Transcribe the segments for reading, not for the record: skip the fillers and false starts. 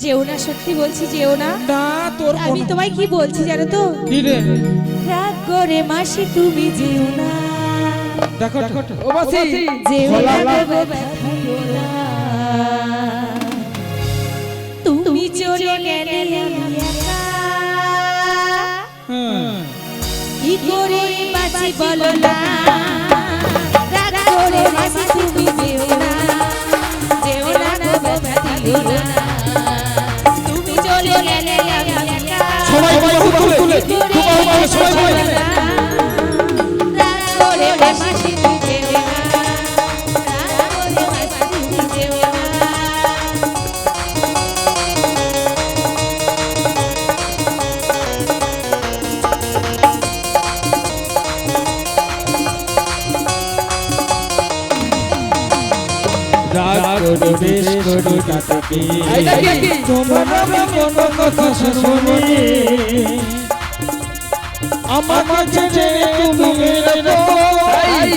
যেও না, সত্যি বলছি যেও না। না তোর আমি তোমায় কি বলছি জানো তো? কি রে? রাগ করে মাসি তুমি যেও না, দেখো ও মাসি যেও না গো ব্যথা দিও না। তুমি চলে গেলে আমি একা, কি করে বাঁচি বলো না। রাগ করে মাসি তুমি যেও না, যেও না গো ব্যথা দিও না। তুমি চলে গেলে আমি একা, সবাই তুলে সবাই বলে রাগ করে মাসি তুমি যেও না, রাগ করে মাসি তুমি যেও না। রাগ করে বেশ করে কাটবে এইটা কি? তোমার আমি কোন কথা শুনি আমার কাছে তুমি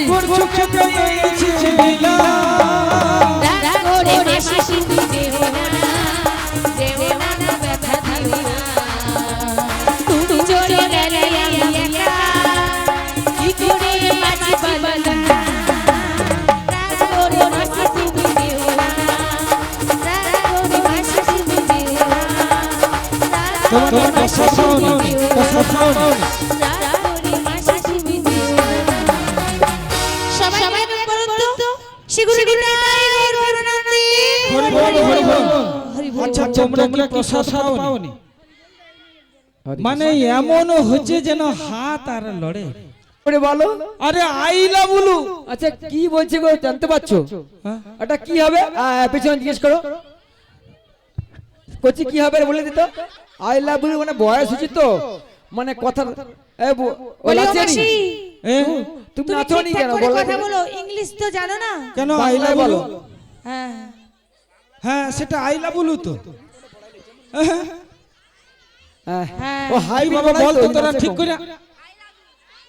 করছো কেন ছিলা রাগ করে মাসি তুমি যেও না, যেও না গো ব্যথা দিও না। তুমি চলে গেলে আমি একা, কি করে বাঁচি বলো না। রাগ করে মাসি তুমি যেও না, রাগ করে মাসি তুমি যেও না, রাগ করে মাসি তুমি যেও না, রাগ করে মাসি তুমি যেও না। সবাই বলুন তো, শিগুড়ি নিতাই গৌর নন্দী। হরি বল হরি বল। হরি বল। আচ্ছা তোমরা কি প্রসাদ পাওনি? মানে এমন হচ্ছে যেন হাত আর লড়ে। করে বলো। আরে আইলা বলু। আচ্ছা কি বলছে গো জানতে পারছো? হ্যাঁ? এটা কি হবে? পেছনে জিজ্ঞেস করো। কোচি কি হবে বলে দিত? আই লাভ ইউ মানে বয়স হচ্ছে তো, মানে কথা বলি ও মাসি, এ তুমি তুমি নাচনি ঠিকঠাক কেন করে বলো? কথা বলো, ইংলিশ তো জানো না। কেন আইলা বাংলায় বলো? বলো। হ্যাঁ হ্যাঁ সেটা আইলা বলু তো। হ্যাঁ। ও হাই কি বাবা বল তো তোরা ঠিক করে।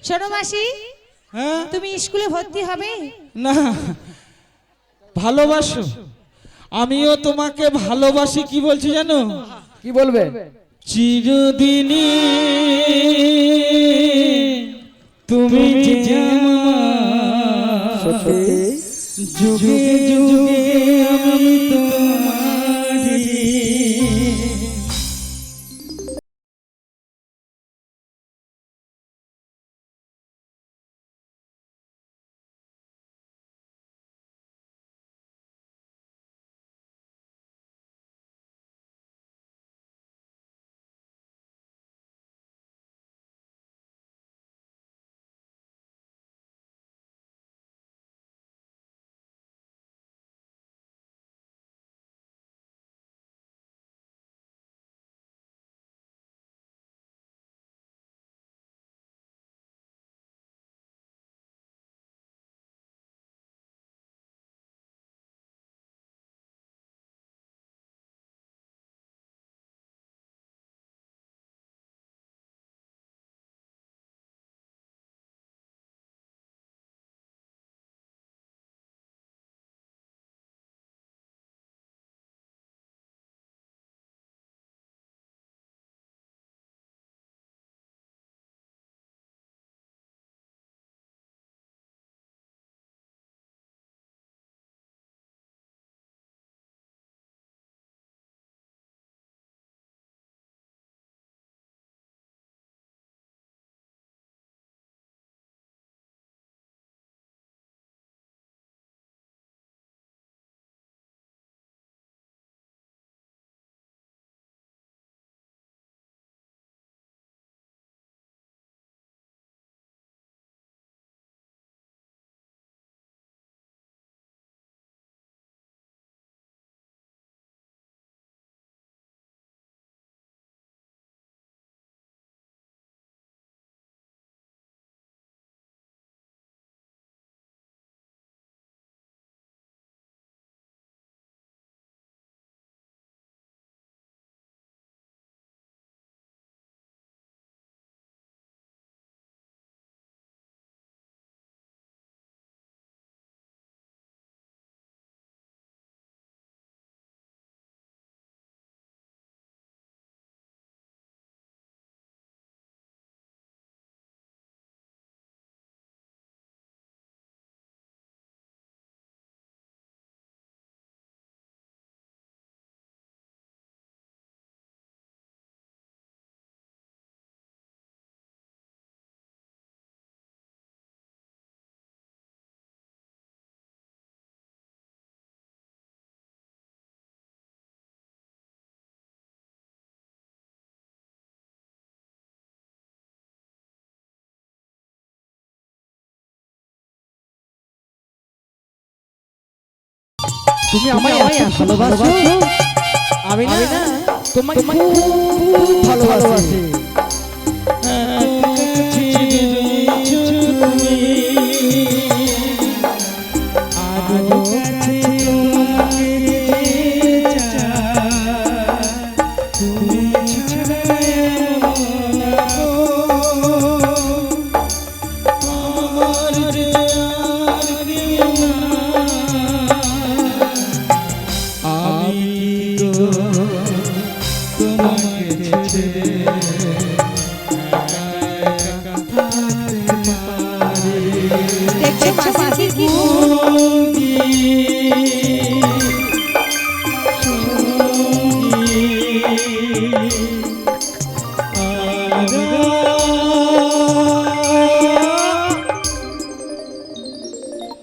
শোনো মাসি, হ্যাঁ তুমি স্কুলে ভর্তি হবে? না ভালোবাসো, আমিও তোমাকে ভালোবাসি। কি বলছি জানো? কি বলবে? চিরদিনই তুমি যে আমার, সত্যি যুগে যুগে আমি তোমার। তুমি আমায় এত ভালোবাসো, আমি না তোমাকে খুব ভালোবাসি। দেখছো মাসির কি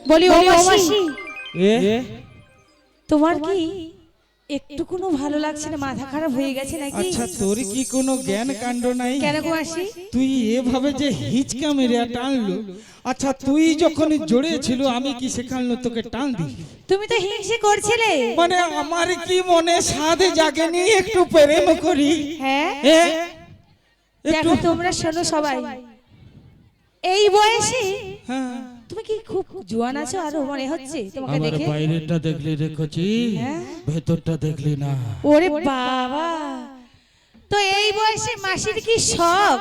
বলি ও মাসি, তোমার কি একটু কোনো ভালো লাগছে না? মাথা খারাপ হয়ে গেছে নাকি? আচ্ছা তোর কি কোনো জ্ঞান কাণ্ড নাই? কেন গো মাসি? তুই এভাবে যে হিচকা মেরে টানলো, আচ্ছা তুই যখন জড়িয়েছিল আমি কি সেখানে তোকে টান দি? তুমি তো হিংসে করছিলে। মানে আমার কি মনে সাধে জাগেনি একটু প্রেম করি? হ্যাঁ একটু দেখো তোমরা শোনো সবাই, এই বয়সে হ্যাঁ তুমি কি খুব জোয়ান আছো আরো মনে হচ্ছে তোমাকে আমার দেখে। বাইরেটা দেখলি রেখেছি, হ্যাঁ? ভেতরটা দেখলি না। ওরে বাবা, তো এই বয়সে মাসির কি শখ?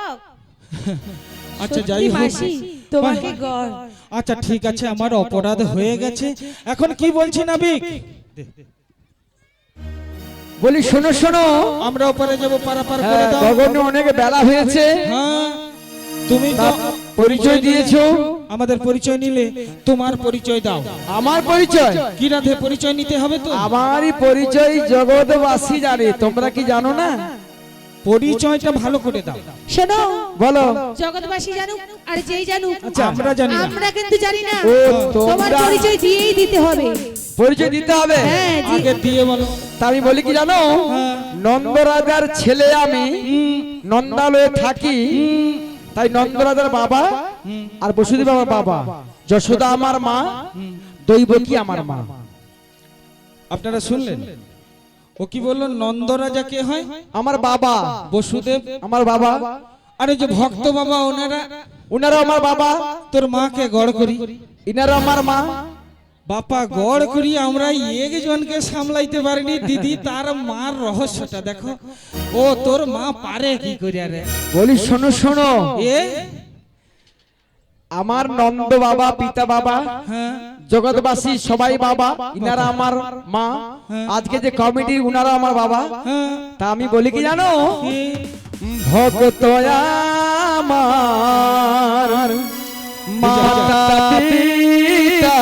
আচ্ছা যাই সত্যি হোক মাসি তোমাকে গড়। আচ্ছা ঠিক আছে, আমার অপরাধ হয়ে গেছে, এখন কি বলছি নাবিক? বলি শোনো শোনো, আমরা ওপারে যাব, পারাপার করে দাও। গগনে অনেক বেলা হয়েছে, হ্যাঁ তুমি তো পরিচয় দিয়েছো, আমাদের পরিচয় নিলে, তোমার পরিচয় দাও। আমার পরিচয় কি রাধে পরিচয় নিতে হবে তো? আমারই পরিচয় জগৎবাসী জানে, তোমরা কি জানো না? পরিচয়টা ভালো করে দাও। শোনো, বলো। জগৎবাসী জানুক আর যেই জানুক, আচ্ছা আমরা জানি না। আমরা কিন্তু জানি না। ও তোমার তোমরা পরিচয় দিয়েই দিতে হবে। পরিচয় দিতে হবে। হ্যাঁ আগে দিয়ে বলো। তা আমি বলি কি জানো, নন্দরাজার ছেলে আমি, নন্দালয়ে থাকি, তাই নন্দরাজার বাবা আর বসুদেব আমার বাবা, যশোদা আমার মা, দৈবকী আমার মা। আপনারা শুনলেন ও কি বললো? নন্দরাজা কে হয়? আমার বাবা। বসুদেব আমার বাবা। আর এই যে ভক্ত বাবা ওনারা, উনারা আমার বাবা। তোর মাকে গড় করি, ইনারা আমার মা। বাপা গড় করি আমরা একজনকে সামলাইতে পারিনি। দিদি তার মার রহস্যটা দেখো, ও তোর মা পারে কি করিয়া রে? বলি শোনো শোনো, এ আমার নন্দ বাবা, পিতা বাবা, হ্যাঁ জগৎবাসী সবাই বাবা, ইনারা আমার মা। আজকে যে কমিটি উনারা আমার বাবা। হ্যাঁ তা আমি বলি কি জানো, কি? ভক্ত আমার মাতা পিতা,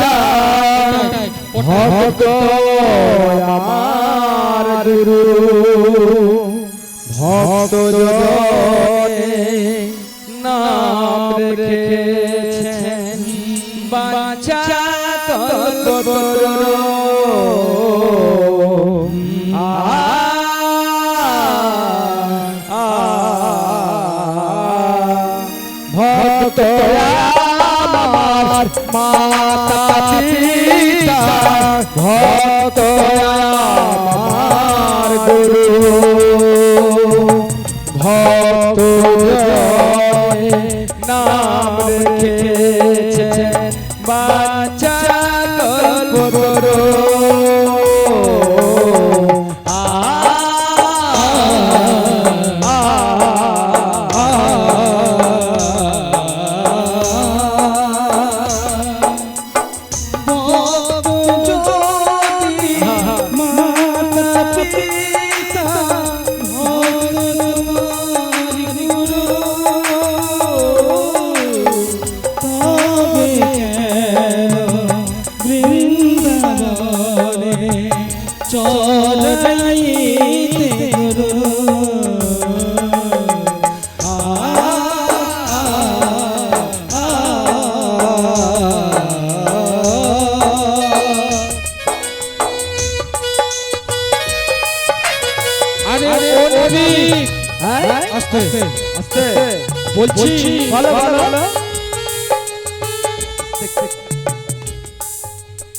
ভক্ত আমার গুরু, ভক্ত জনে নাম রেখেছেন বাঁচা কল্পতরু। ভক্ত আমার মাতা পিতা, ভক্ত আমার গুরু, ভক্ত জনে নাম রেখেছেন বাঁচা কল্পতরু। আস্তে আস্তে বলছি, ভালো ভালো।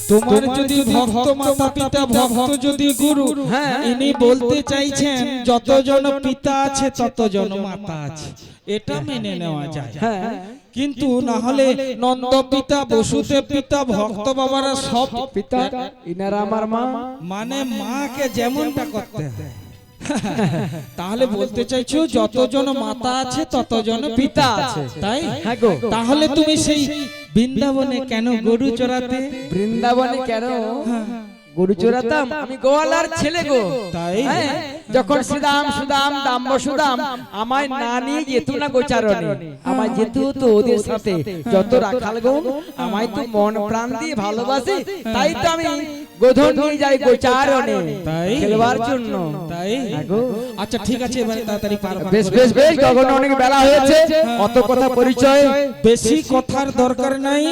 তোমার যদি ভক্ত মাতা পিতা ভক্ত যদি গুরু, হ্যাঁ। ইনি বলতে চাইছেন যতজন পিতা আছে ততজন মাতা আছে, এটা মেনে নেওয়া যায়। হ্যাঁ কিন্তু না হলে নন্দ পিতা বসুদেব পিতা ভক্ত বাবারা সব পিতা, ইনারা আমার মা। মানে মাকে যেমনটা করতে হয়। তাহলে বলতে চাইছো যতজন মাতা আছে ততজন পিতা আছে, তাই? হ্যাঁ গো। তাহলে তুমি সেই বৃন্দাবনে কেন গরু চড়াতে? বৃন্দাবনে কেন গরু চড়াতাম? আমি গোয়ালার ছেলে গো। তাই? হ্যাঁ, যখন সুদাম সুদাম দাম্ব সুদাম আমায় না নিয়ে যেত না গোচারণে, আমায় যেত তো ওদের সাথে। যত রাখাল গো আমায় তো মন প্রাণ দিয়ে ভালোবাসে, তাই তো আমি গোধন নিয়ে যাই গোচারণে তাই? খেলবার জন্য। তাই? হ্যাঁ গো। আচ্ছা ঠিক আছে, এবারে তাড়াতাড়ি পার পার বেশ করে বেশ বেশ, গগন অনেক বেলা হয়েছে, অত কথা পরিচয়। বেশি কথার দরকার নাই,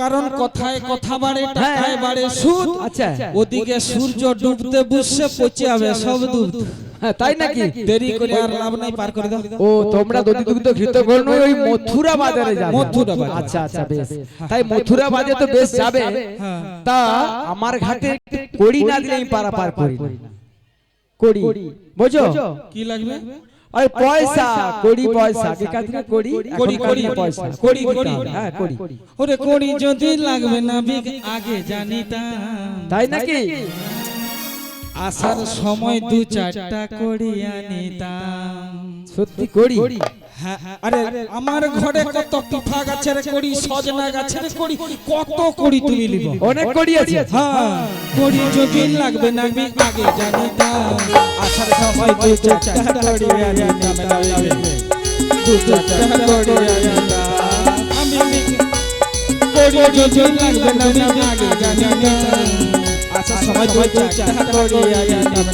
কারণ কথায় কথা বাড়ে টাকায় বাড়ে সুদ। আচ্ছা। ওদিকে সূর্য ডুবতে বসে পচে যাবে সব দুধ। হ্যাঁ তাই নাকি? দেরি করে আর লাভ নাই, পার করে দাও। ও তোমরা দধি দুগ্ধ ঘৃত গোল ওই মথুরা বাজারে যাবে? মথুরা বাজার। আচ্ছা আচ্ছা বেশ। তাই মথুরা বাজারে তো বেশ যাবে, হ্যাঁ। তা আমার ঘাটে কড়ি না দিলে আমি পারাপার করি না। কড়ি বুঝো? কি লাগবে? ওই পয়সা, কড়ি পয়সা, কি কাজে কড়ি? কড়ি, কড়ি, পয়সা, কড়ি, কড়ি। হ্যাঁ কড়ি। ওরে কড়ি যদি লাগবে না বিগ আগে জানিতাম, তাই নাকি? আসার সময় দু চারটা কড়ি আনিতাম। সত্যি কড়ি? হ্যাঁ, আরে আমার ঘরে কত পিঠা গাছের কড়ি, সজনা গাছের কড়ি, কত কড়ি তুমি লিব। অনেক কড়ি আছে। হ্যাঁ, কড়ি যদি লাগবে না আমি আগে জানিতাম, আসার সময় দু চারটা কড়ি আনিতাম। দু চারটা কড়ি আনিতাম আমি, কড়ি যদি লাগবে না আমি আগে জানিতাম, আসার সময় দু চারটা কড়ি আনিতাম।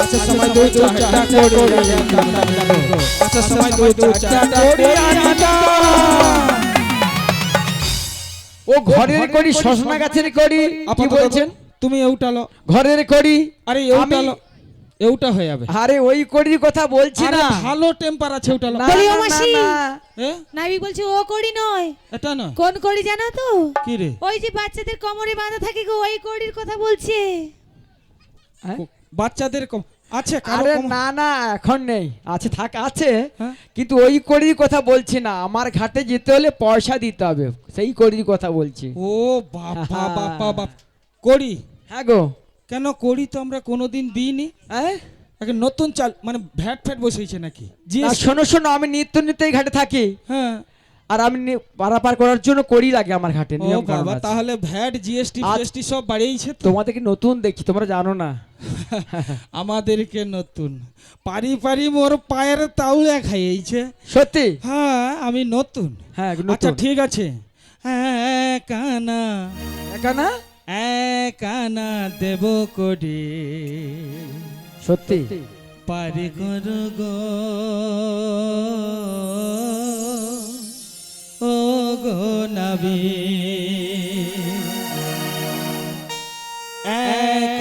আসার সময় দু চারটা কড়ি আনিতাম। আসার সময় দু চারটা কড়ি আনিতাম। ও ঘরের কড়ি, সজনা গাছের কড়ি, কি বলছেন? তুমি এউটালো, ঘরের কড়ি? আরে এউটালো, এউটা হয়ে যাবে। আরে ওই কড়ির কথা বলছি আরে না। ভালো টেম্পার আছে ওটালো। না, বলি ও না, মাসি। না, এ নাবিক বলছে ও কড়ি নয়। এটা না কোন কড়ি জানো তো? কি রে? ওই যে বাচ্চাদের কোমরে বাঁধা থাকে গো, ওই কড়ির কথা বলছে। হ্যাঁ? বাচ্চাদের কম আছে কারো আরে কম? না না, এখন নেই, আছে থাক আছে, হ্যাঁ? কিন্তু ওই কড়ির কথা বলছি না। আমার ঘাটে যেতে হলে পয়সা দিতে হবে, সেই কড়ির কথা বলছি। ও বাবা বাবা বাপ, কড়ি? হ্যাঁ গো। কেন কড়ি তো আমরা কোনোদিন দিইনি। হ্যাঁ? এখন নতুন চাল মানে ভ্যাট ফ্যাট বসেছে নাকি? জি না, শোনো শোনো, আমি নিত্য নিত্য এই ঘাটে থাকি, হ্যাঁ। আর আমি পারাপার করার জন্য কড়ি লাগে আমার ঘাটে, ও নিয়ম কানুন বাবা, আছে। তাহলে ভ্যাট জিএসটি আজ- ফিএসটি সব বাড়িয়েছে তো। তোমাদেরকে নতুন দেখি, তোমরা জানো না। আমাদেরকে নতুন পারি পারি মোর পায়ের তাউলে খাইয়েছে। সত্যি? হ্যাঁ আমি নতুন। হ্যাঁ আচ্ছা নতুন। ঠিক আছে। হ্যাঁ কানা, একানা? কানা দেব কড়ি, সত্যি? পারি কর গো ও গো নবী,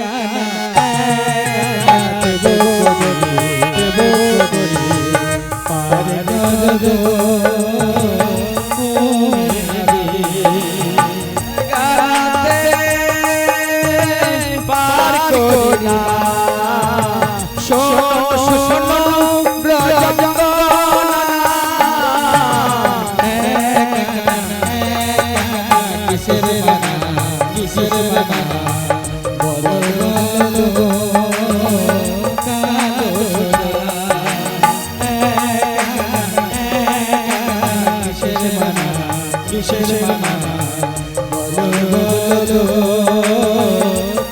কানা দেব কড়ি, দেব কড়ি, পারি কর গো ও নবী। পার করি না, শোনো শোনো ব্রজঙ্গনা। কিসের বানা, কিসের বানা, বলো বলো কালো কিসের বানা, কিসের বানা, বলো বলো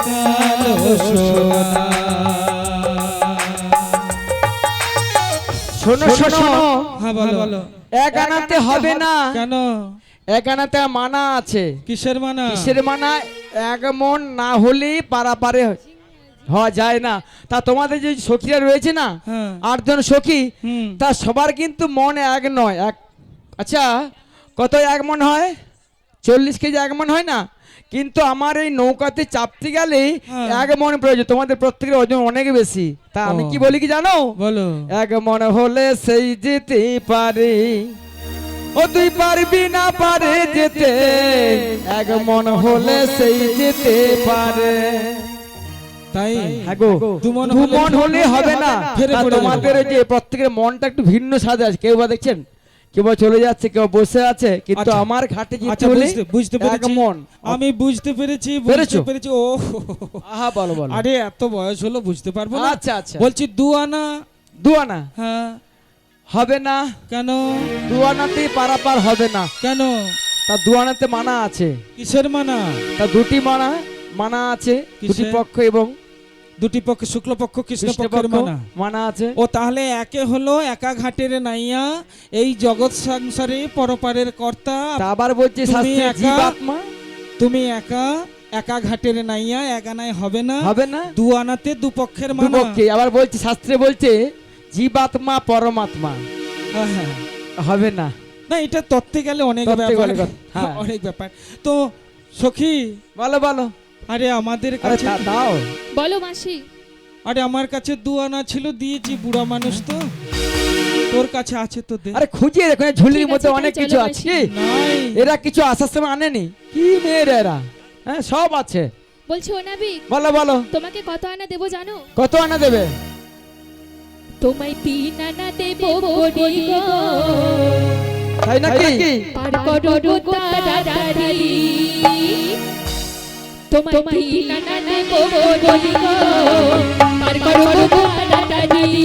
কালো সোনা। শোনো শোনো, হ্যাঁ বলো। এক আনাতে হবে না, কেন? এক আনাতে মানা আছে। কিসের মানা? কিসের মানা? এক মন না হলে পারাপারে হওয়া যায় না। তা তোমাদের যে সখীরা রয়েছে না, হ্যাঁ। 8 জন সখী, হুম। তা সবার কিন্তু মন এক নয়। এক, আচ্ছা কত এক মন হয়? 40 কেজি এক মন হয় না? কিন্তু আমার এই নৌকাতে চাপতে গেলে হ্যাঁ। এক মন প্রয়োজন। তোমাদের প্রত্যেকের ওজন অনেক বেশি। তা আমি ও। কি বলি কি জানো? বলো। এক মন হলে সেই যেতে পারে, ও তুই পারবি না পারে যেতে, এক মন হলে সেই যেতে পারে। তাই হ্যাঁ গো, দু মন হলে হবে না। ফেরে আর পড়ে তোমাদের ওই যে প্রত্যেকের মনটা একটু ভিন্ন সাজে আছে, কেউ বা দেখছেন কেউ বা চলে যাচ্ছে, কেউ বসে আছে, কিন্তু আচ্ছা। আমার ঘাটে যেতে আচ্ছা, হলে বুঝতে এক পেরেছি মন। আমি বুঝতে পেরেছি পেরেছো? পেরেছি ও আহা বলো বলো। আরে এত বয়স হলো বুঝতে পারবো না। আচ্ছা আচ্ছা, বলছি 2 আনা। 2 আনা হ্যাঁ হবে না, কেন 2 আনাতেই পারাপার হবে না। কেন তা 2 আনাতে মানা আছে, কিসের মানা? তা দুটি মানা আছে, দুটি কিসের? পক্ষ এবং দুটি পক্ষে শুক্লপক্ষ কৃষ্ণপক্ষের কৃষ্ণপক্ষ মানা। মানা আছে। ও তাহলে একে হলো একা ঘাটের নাইয়া, এই জগৎ সংসারে পরপারের কর্তা। তা আবার বলছে তুমি শাস্ত্রে একা? জীবাত্মা তুমি একা ঘাটের নাইয়া, এক আনায় হবে না, হবে না, 2 আনাতে দুপক্ষের মানা। দুপক্ষে। আবার বলছে শাস্ত্রে বলছে জীবাত্মা পরমাত্মা, হ্যাঁ, হ্যাঁ। হবে না। না এটা তত্ত্বে গেলে অনেক তত্ত্বে ব্যাপার, গেলে কথা, হ্যাঁ। অনেক ব্যাপার। তো সখী, বলো বলো। আরে আমাদের আরে কাছে দাও। বলো মাসি। আরে আমার কাছে 2 আনা ছিল, দিয়েছি, বুড়া মানুষ তো। তোর কাছে আছে তো দে। আরে খুঁজিয়ে দেখো, এই ঝুলির ঠিক মধ্যে আছে, অনেক তাই কিছু চলো আছে। মাসি। নাই এরা কিছু আসার সময় আনেনি, কি মেয়েরা এরা, হ্যাঁ সব আছে। বলছি ও নাবিক, বলো বলো, তোমাকে কত আনা দেবো জানো? কত আনা দেবে? তোমায় 3 আনা দেবো কোটি গো, তাই নাকি? পার করো গো তাড়াতাড়ি। তোমায় 3 আনা দেবো কোটি গো, পার করো গো তাড়াতাড়ি।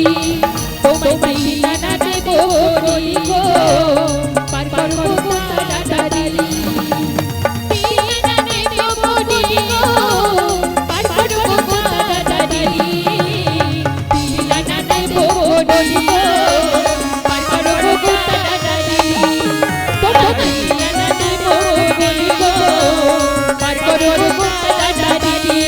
তোমায় 3 আনা দেবো কোটি গো, পার করো গো তাড়াতাড়ি। 3 আনা দেবো কোটি গো, পার করো গো তাড়াতাড়ি। 3 আনা দেবো কোটি গো, পার করো গো তাড়াতাড়ি। তোমায় 3 আনা দেবো কোটি গো, পার করো গো তাড়াতাড়ি।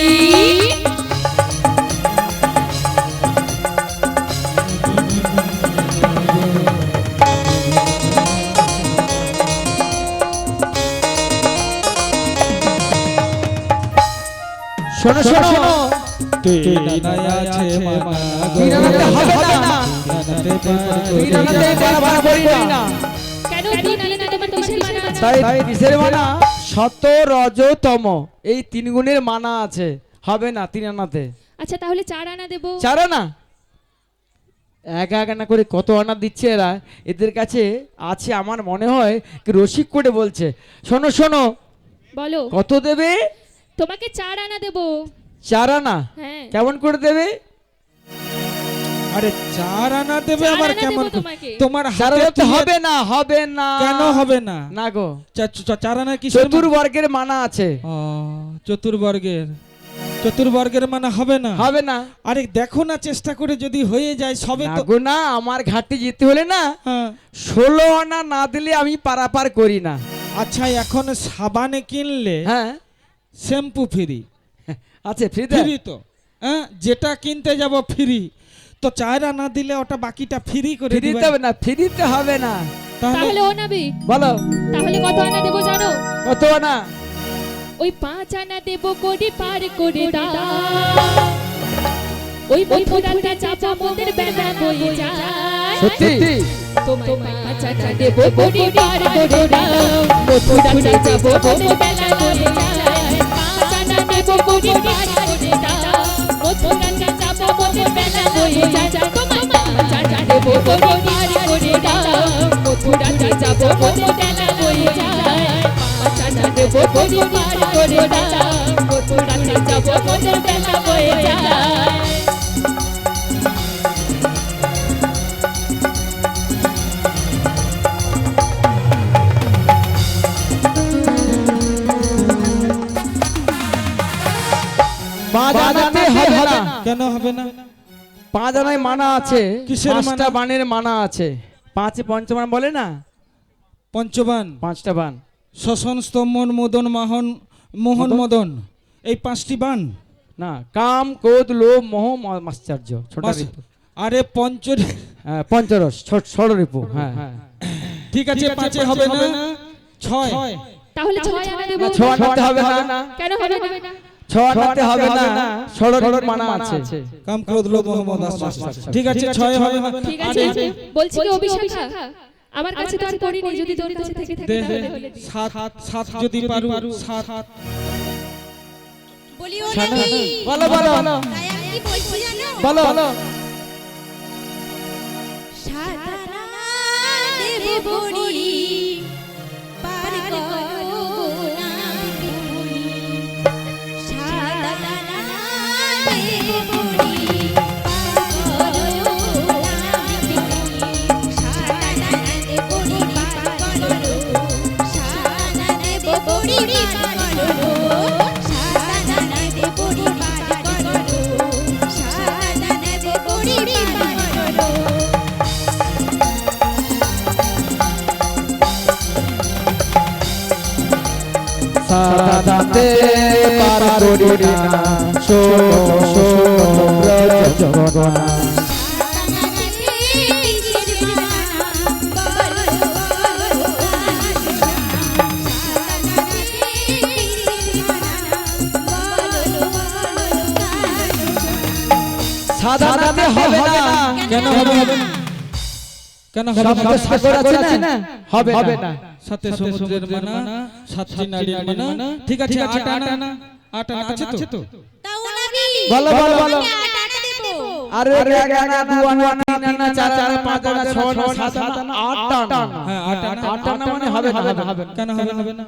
শোনো শোনো, তিন আনায় আছে মানা গো, 3 আনাতে হবে না, 3 আনাতে পার 3 আনাতে বারবার করি না। কেন 3 আনা তোমার কিসের মানা আছে? তাই কিসের মানা? শত রজ তম, এই 3 গুণের মানা আছে, হবে না 3 আনাতে। আচ্ছা তাহলে 4 আনা দেবো। 4 আনা? এক আনা করে কত আনা দিচ্ছে এরা, এদের কাছে আছে আমার মনে হয় কি রসিক করে বলছে। শোনো শোনো, বলো। কত দেবে? তোমাকে 4 আনা দেবো। 4 আনা? হ্যাঁ। কেমন করে দেবে? আরে 4 আনা দেবে 4 আবার আনা কেমন? দেবো তোমাকে। তোমার 4 হাতে আনাতে হবে না, হবে না। কেন হবে না? না গো, 4 আনা কিসের মানা? চতুর্বর্গের মানা আছে, চতুর্বর্গের মানে হবে না। হবে না। আরে দেখো না, চেষ্টা করে যদি হয়ে যায় সবে না তো। গো না, আমার ঘাটে যেতে হলে না হ্যাঁ। 16 আনা না দিলে আমি পারাপার করি না। আচ্ছা এখন সাবানে কিনলে হ্যাঁ শ্যাম্পু ফ্রি আছে, ফ্রিতে। ফ্রি তো, হ্যাঁ যেটা কিনতে যাব ফ্রি, তো 4 আনা দিলে ওটা বাকিটা ফ্রি করে দিবে। ফ্রিতে হবে না, ফ্রিতে হবে না। তাহলে ও নাবিক, বলো তাহলে কত আনা দেবো জানো? কত আনা? ওই 5 আনা দেবো কোটি পার করে দাও। ওই মথুরাটা চাচা মোদের বেলা বয়ে যায়। সত্যি? তোমায় 5 আনা দেবো কোটি পার করে দাও। মথুরাটা চাচা মোদের বেলা বয়ে যায়। 5 আনা দেবো কোটি পার করে দাও। মথুরাটা চাচা মোদের বেলা বয়ে যায়। তোমায় 5 আনা দেবো কোটি পার করে দাও। মথুরাটা চাচা মোদের বেলা বয়ে যায়। 5 আনা দেবো কোটি পার করে দাও। মথুরাটা চাচা মোদের বেলা বয়ে যায়। পাঁচ আনাতে হবে না। কেন হবে না? 5 আনায় মানা আছে, কিসের মানা? 5টা বানের মানা আছে। 5 পঞ্চবান বলে না, পঞ্চবান, 5টা বান। শোষণ, স্তম্ভন, মোদন, মোহন মদন, এই 5টি বান না, কাম ক্রোধ লোভ মোহ মাশ্চর্য, ছোট বাস। রিপু। আরে পঞ্চরস, ছোট রিপু। হ্যাঁ ঠিক আছে 5 হবে না, 6। তাহলে 6 আনা দেবো। 6 আনাতে হবে না, কেন হবে না? 6 আনাতে হবে না, ষড় মানা আছে। কাম ক্রোধ লোভ মোহ মদ আশ্চর্য। ঠিক আছে 6 হবে না। ঠিক আছে, বলছি কি অভিশাখা, আমার কাছে তো আর করি নেই, যদি তোর কাছে থেকে থাকে দে তাহলে বলে দিস। সাত যদি পারু সাত বলি ও নবী, বলো বলো তাই আমি কি বলছি জানো? বলো বলো সাধনা দেব বড়ি পার করো না বিপুনি, সাধনা দেব বড়ি পার করো না বিপুনি, সাধনা দেব বড়ি পার করো, সাধনা দেব বড়ি পার করো, সাধনা দেব বড়ি পার করো, সাধনা দেব বড়ি পার করো। সাদাতে পার করি না শোনো শোনো ব্রজ জগনা সাদাতে হবে না কেন হবে না কেন হবে সব না সাগর আছে না হবে না সাথে সমুদ্রের মানা সাতটি নারীর মানা ঠিক আছে আট আনা আছে তো বলো বলো বলো আরে এক আনা দু আনা তিন আনা চার আনা পাঁচ আনা ছয় আনা সাত আনা আট আনা হ্যাঁ আট আনা মানে হবে না কেন হবে না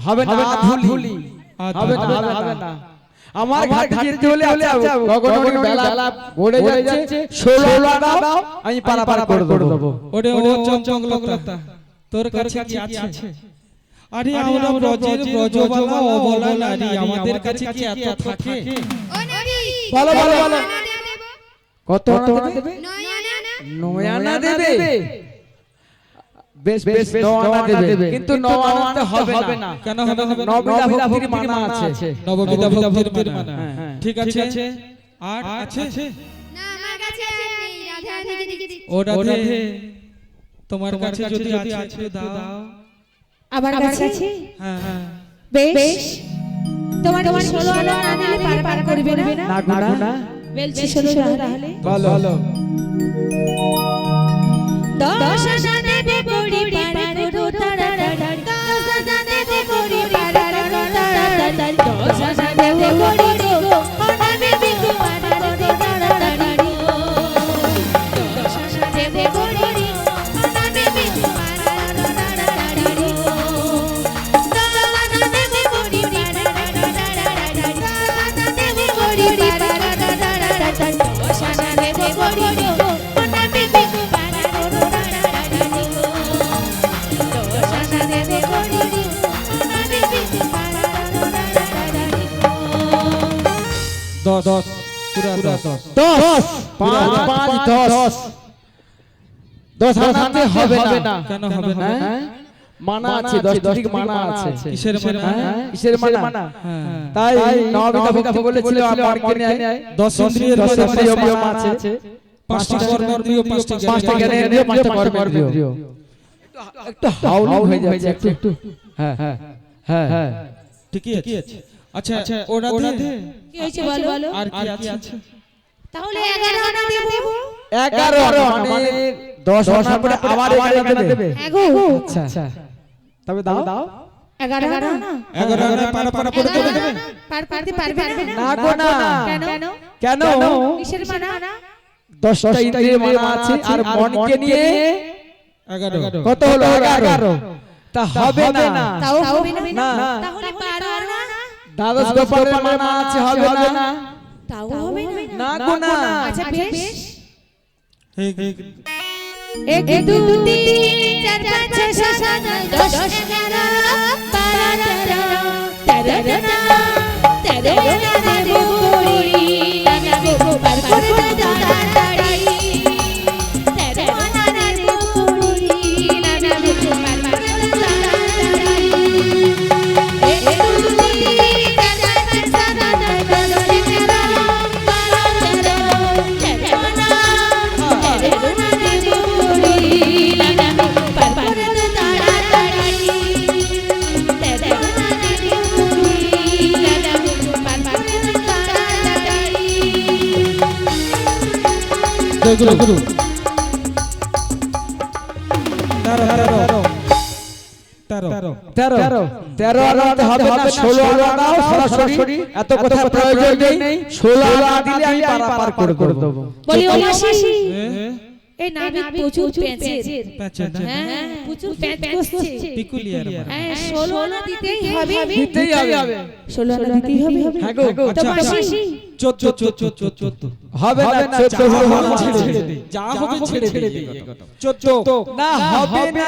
হবে না ধুলি হবে না আমার ঘাটে চলে আছে গগনের বেলা গড়ে যাচ্ছে 16 আনা দাও আমি পারাপার করে দেব ওরে ও চঞ্চলতা তোর কাছে কি আছে আরে আমরা ব্রজের ব্রজবালা অবলা নারী আমাদের কাছে কি এত থাকে বলো বলো বলো কত আনা দেবে 9 আনা দেবে বেশ বেশ 9 আনা দেবে কিন্তু 9 আনাতে হবে না কেন হবে না নববিধা ভক্তির মানা আছে নববিধা ভক্তির মানা ঠিক আছে আর আছে না আমার কাছে আর নেই, রাধা রাধা দিদি। ও রাধে তোমার কাছে যদি আছে দাও আমার কাছে হ্যাঁ হ্যাঁ বেশ, তোমার 16 আনা না নিলে পার করবে না। না গুনা বলছি 16 তাহলে বলো 10 আনা দেবে বড়ি পার করো তাড়াতাড়ি, 10 আনা দেবে বড়ি পার করো তাড়াতাড়ি, 10 আনা দেবে বড়ি গো আমি বিকু পার করো তাড়াতাড়ি, 10 আনা দেবে বড়ি আমি বিকু পার করো তাড়াতাড়ি, 10 আনা দেবে বড়ি পার করো তাড়াতাড়ি, 10 আনা দেবে বড়ি পার করো তাড়াতাড়ি, 10 আনা দেবে বড়ি গো আমি বিকু পার করো তাড়াতাড়ি, 10 আনা দেবে বড়ি আমি বিকু পার করো তাড়াতাড়ি। 10 পুরা 10 10 5 5 10 আনাতে হবে না কেন হবে না হ্যাঁ মানা আছে 10 ঠিক মানা আছে কিসের মানা কিসের মানা হ্যাঁ তাই নববিধা ভক্তি বলেছিল আমাকে নিয়ে 10 ইন্দ্রিয়ের 10 ইন্দ্রিয় নিয়ম আছে পাঁচটি কর্মের পাঁচটা জ্ঞানের নিয়ম 5টা কর্মের নিয়ম একটু হাউলিং হয়ে যাচ্ছে একটু হ্যাঁ হ্যাঁ হ্যাঁ ঠিকই আছে আচ্ছা ও রাধে কি হয়েছে বলো? আর কি আছে তাহলে 11 আনা দেব। 11 মানে 10 আনার পরে আবার 11 দেবে এগো আচ্ছা তবে দাও 11 আনা 11 আনা পারা করে দেবে পার করতে পারবে না। না গো না কেন? কেন কিসের মানা? 10টা ইন্দ্রিয়ের মানা আছে আর মনকে নিয়ে 11 কত হলো 11 তা হবে না তাও হবে না তাহলে 12 আনা দ্বাদশ গোপালের মানা আছে হবে না তাও হবে না গো না আচ্ছা বেশ, হে 1 2 3 4 5 6 7 10 11 12 13 13 দেব বড়ি নানা গো পার করে তাড়াতাড়ি, 13 আনা দেব বড়ি নানা গো পার করে তাড়াতাড়ি, 1 2 3 4 5 6 7 10 11 12 13 আনা দেব বড়ি নানা গো পার করে তাড়াতাড়ি, 13 আনা দেব বড়ি নানা গো পার করে তাড়াতাড়ি। জয় গুরু আনাতে হবে না, 16 আনা দাও সরাসরি। এত কথা প্রয়োজন নেই, 16 আনা দিলে আমি পারাপার করে দেবো। বলি ও মাসি হ্যাঁ এই নাবিক প্রচুর প্যাঁচের পাচ্ছেন না হ্যাঁ প্রচুর প্যাঁচ করছে পিকুলিয়ার হ্যাঁ 16 আনা দিতেই হবে 16 আনা দিতেই হবে হ্যাঁ গো, তো মাসি 14 হবে না, 14 ছেড়ে দে যা হবে ছেড়ে দে 14 না হবে না,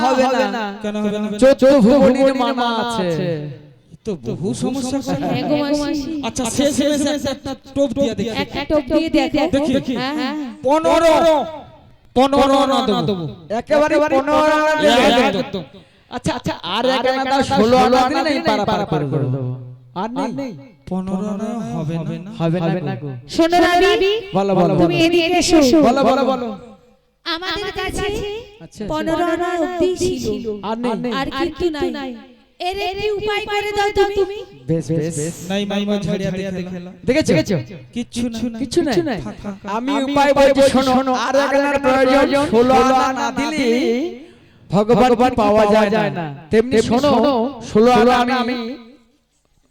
হবে না। কেন হবে না 14 ভুবনের মানা আছে। তো বহু সমস্যা হ্যাঁ গো মাসি আচ্ছা শেষ একটা টোপ দিয়ে দেখি একটা টোপ দিয়ে দেখো দেখি হ্যাঁ 15 আনা দেবো একেবারে 15 আনা দেবে। একদম আচ্ছা আর এক আনা দাও, 16 আনা দিলে আমি পারাপার করে দেবো। আর নেই 15 আনা হবে না গো। শোনো নাবি বলো তুমি এদিকে এসো বলো। আমাদের কাছে আচ্ছা 15 আনা অবধি ছিল আর নেই। আর কিন্তু নাই এর একটি উপায় করে দাও তুমি বেশ নাই মাইমা ঝাড়িয়া দেখলা দেখেছো? কিচ্ছু নাই। আমি উপায় বলছি শোনো, আর এক আনার প্রয়োজন 16 আনা না দিলে ভগবান পাওয়া যায় না। তেমনি শোনো 16 আনা আমি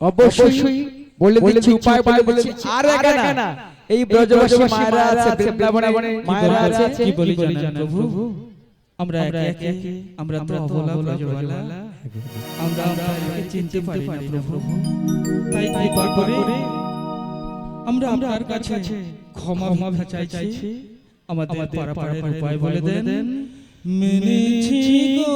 অবশ্যই বলে দিচ্ছি, উপায় বলে দিচ্ছি। আর এক আনা এই ব্রজবাসী মায়েরা আছে, বৃন্দাবনে মায়েরা আছে, কি বলি জানেন প্রভু আমরা একে আমরা তো অবলা ব্রজবালা আমরা আপনাকে চিনতে পারি না প্রভু, তাই কৃপা করে আমরা আপনার কাছে ক্ষমা চাইছি, আমাদের পারাপারের উপায় বলে দেন। মেনেছি গো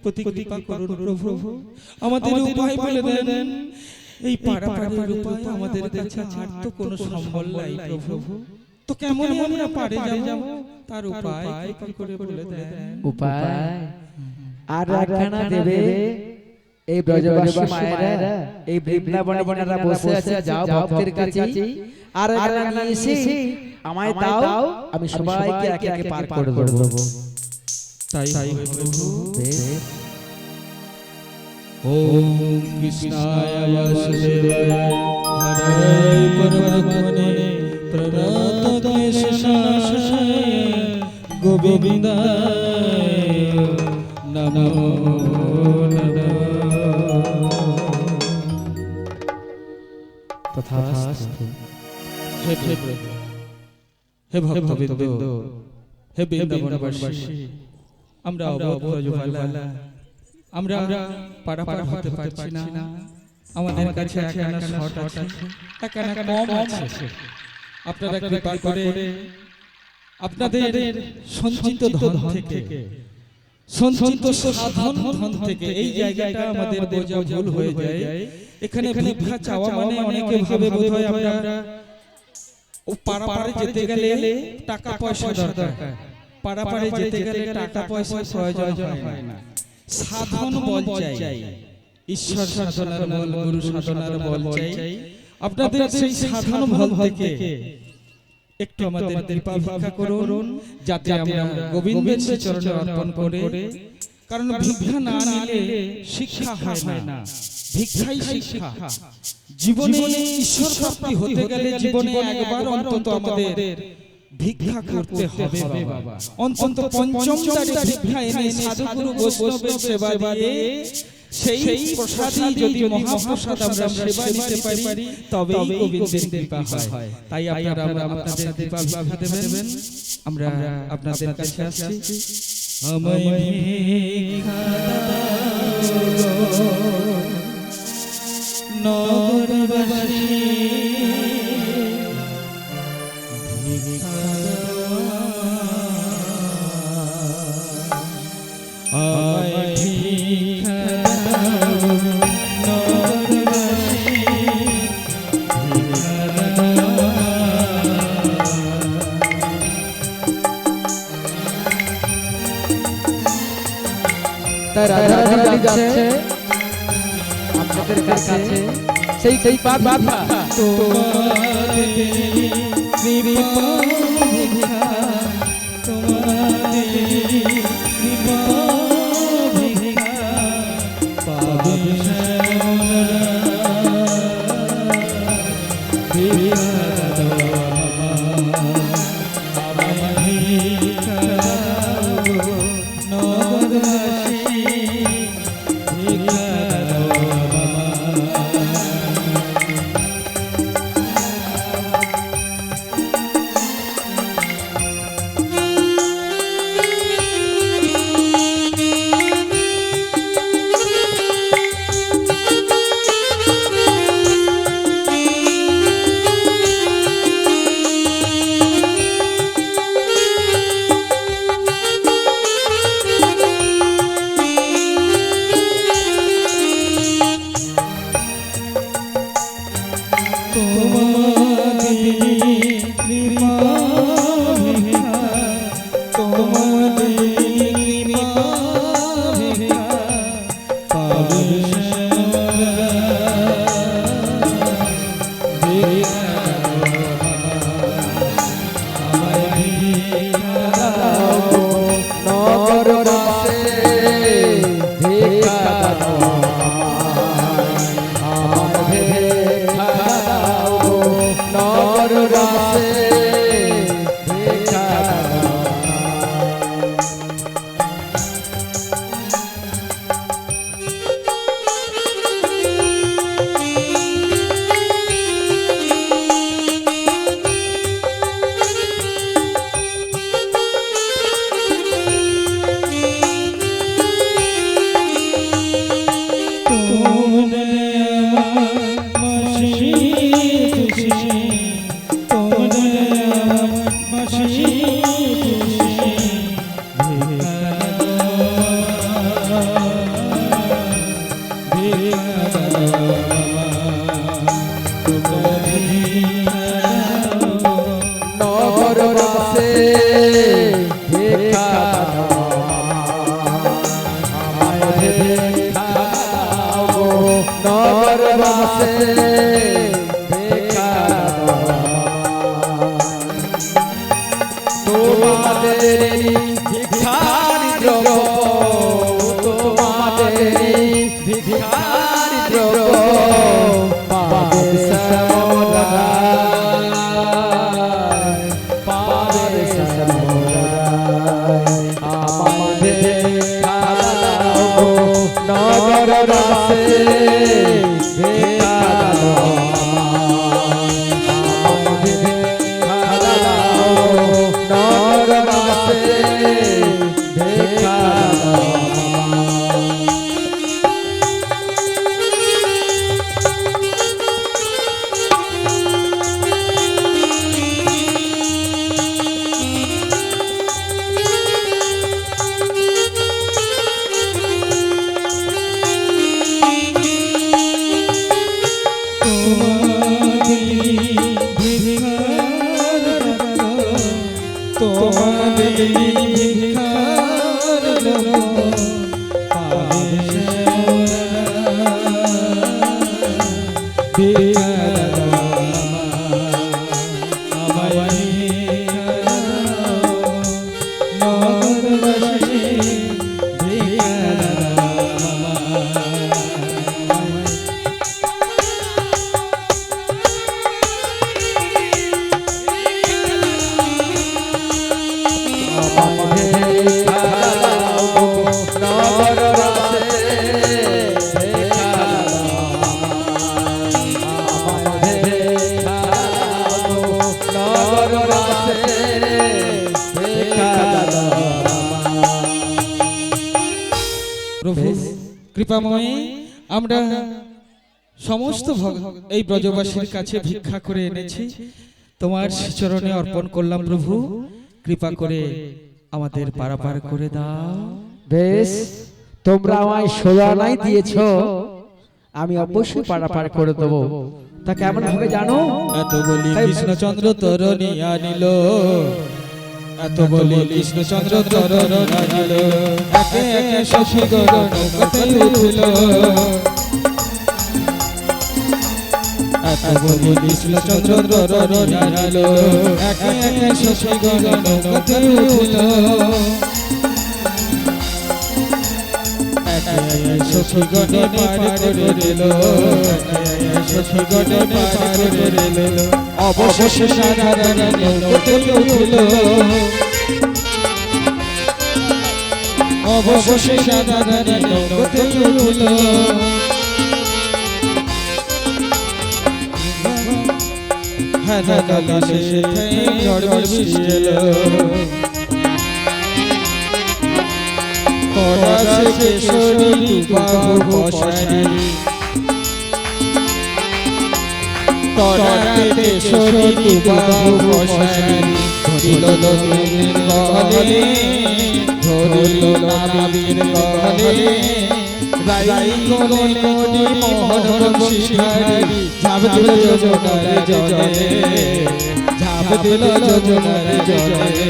প্রতি কৃপা করুন প্রভু, আমাদের উপায় বলে দেন। এই পারাপারের উপায় আমাদের কাছে আর তো কোনো সম্বল নাই প্রভু, তো কেমন আমরা পারে যাব তার উপায় কৃপা করে বলে দেন। উপায় আর একখানা দেবে এই ব্রজবাসী মায়েরা, এই বৃন্দাবনে যারা বসে আছে, যাও ভক্তের কাছে আর একখানা নিয়ে এসে আমায় দাও, আমি সবাইকে একে একে পার করে দেব। তাই প্রভু ওম কৃষ্ণায় বাসুদেবায় হরে পরমাত্মনে প্রণত ক্লেশনাশায় গোবিন্দায় নমো নমঃ। তথাস্তু। হে ভক্তবৃন্দ, হে বৃন্দাবনবাসী, আমরা অবব্রজবালা, আমরা পারাপার হতে পারছি না। আমাদের কাছে একখানা শর্ট আছে, একখানা কম আছে। আপনারা কৃপা করে আপনাদের সঞ্চিত ধন থেকে, সঞ্চিত সাধন ধন থেকে, এই জায়গাটা আমাদের বোঝা ভুল হয়ে যায়। এখানে ভিক্ষা চাওয়া মানে অনেকে ভাবে বোধহয় আমরা ও পারাপারে যেতে গেলে টাকা পয়সা দরকার, পারাপারে যেতে গেলে টাকা পয়সা প্রয়োজন হয় না। সাধন বল চাই, ঈশ্বর সাধনার বল, গুরু সাধনার বল চাই। আপনাদের সেই সাধন বল থেকে একটু আমাদের কৃপা ভিক্ষা করুন, যাতে আমরা গোবিন্দের চরণে অর্পণ করে, কারণ ভিক্ষা না নিলে শিক্ষা হয় না, ভিক্ষাই শিক্ষা। জীবনে ঈশ্বর প্রাপ্তি হতে গেলে জীবনে একবার অন্তত আমাদের ভিক্ষা করতে হবে বাবা। অন্তত পঞ্চম তারিখ ভিক্ষা এনে সাধুগুরু বৈষ্ণবের সেবা দিয়ে সেই প্রসাদই যদি মহাপ্রসাদ আমরা সেবা নিতে পারি তবেই গোবিন্দের কৃপা হয়। তাই আপনারা আপনাদের কৃপা ভিক্ষা দেবেন। আমরা আপনাদের কাছে আসছি। আমায় ভিক্ষা দাও নগরবাসী, ভিক্ষা দাও আমায় ভিক্ষা দাও নগরবাসী, ভিক্ষা দাও। তাই রাধা রাধা যাচ্ছে আপনাদের কাছে সেই বাধা তোমাদের কৃপা ভিক্ষা, তোমাদের কৃপা ভিক্ষা পাবে শ্যামলা, ভিক্ষা দাও আমায় ভিক্ষা দাও নগরবাসী, ভিক্ষা দাও কৃপাময়ী আমরা সমস্ত এই ব্রজবাসীর কাছে ভিক্ষা করে এনেছি, তোমার চরণে অর্পণ করলাম প্রভু, কৃপা করে আমাদের পারাপার করে দাও। বেশ, তোমরা আমায় সোজা নাই দিয়েছো, আমি অবশ্যই পারাপার করে দেবো। তা কেমন ভাবে জানো? এত বলি কৃষ্ণচন্দ্র তরণী আনিল, এত বলি কৃষ্ণচন্দ্র তরণী আনিল, একে একে শশীগণ নৌকাতে উঠিল। এত বলি কৃষ্ণচন্দ্র তরণী আনিল, একে একে শশীগণ নৌকাতে উঠিল। শশীগণে পার করে দিল, শশীগণে পার করে দিল। অবশেষে রাধারানী নৌকাতে উঠিল, অবশেষে রাধারানী নৌকাতে উঠিল। হাজার শেষে ঝড় বৃষ্টি এলো, পরাশে কেশরী বাহু পশারি, তরাতে কেশরী বাহু পশারি। ধরিল নবীনের গহলে, ধরিল নবীনের গহলে, রাই কোনে কোনি মোহন বংশীধারী। ঝাঁপ দিল যোজনার জলে, ঝাঁপ দিল যোজনার জলে।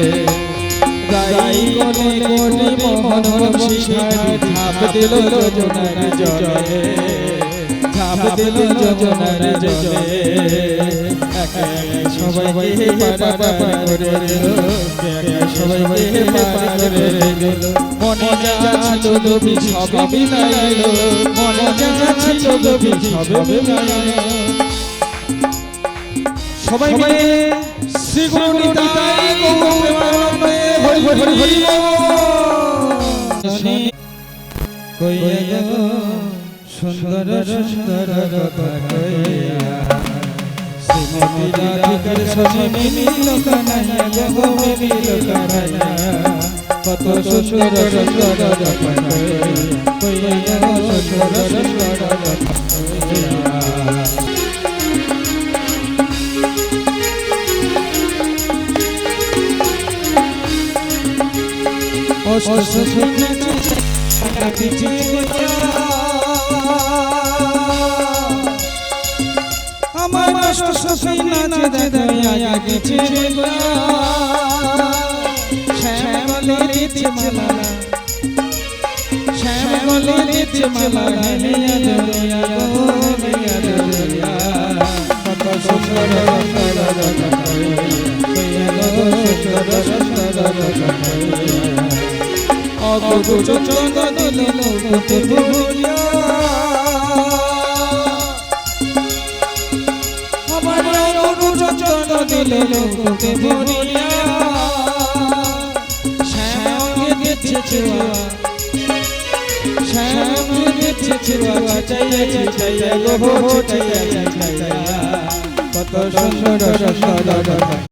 রাই কোনে কোনি মোহন বংশীধারী, ঝাঁপ দিল যোজনার জলে, ঝাঁপ দিল যোজনার জলে। সবাইকে পারাপার করে দিল, সবাইকে পার করে দিল। মনে যা ছিল লোভী সবে মিলাইল, মনে যা ছিল লোভী সবে মিলাইল। সবাই মিলে শ্রী গুরু নিতাই গৌর প্রেমানন্দে হরি হরি হরি বল। কইয়া গো সুন্দর সুন্দর কথা কইয়া, শ্রীমতী রাধিকার সনে মিলিল কানাইয়া গো মিলিল কানাইয়া। কত সুন্দর সুন্দর কথা কইয়া গো সুন্দর সুন্দর কথা কইয়া। অষ্ট সখী আমার অষ্ট সখী নাচে দাঁড়িয়ে গেছে, শ্যামলে দিচ্ছে মালা, শ্যামলে দিচ্ছে মালা। হেলিয়া দরিয়া গো হেলিয়া দরিয়া, কত সুন্দর সুন্দর কথা কইয়া গো সুন্দর সুন্দর কথা কইয়া। অগো চন্দ্র দিল নৌকোতে ভরিয়া, আমার অগো চন্দ্র দিল নৌকোতে ভরিয়া। শ্যামকে দিচ্ছে ছোঁয়া, শ্যামকে দিচ্ছে ছোঁয়া, চাইয়া চাইয়া গো চাইয়া চাইয়া। কত সুন্দর সুন্দর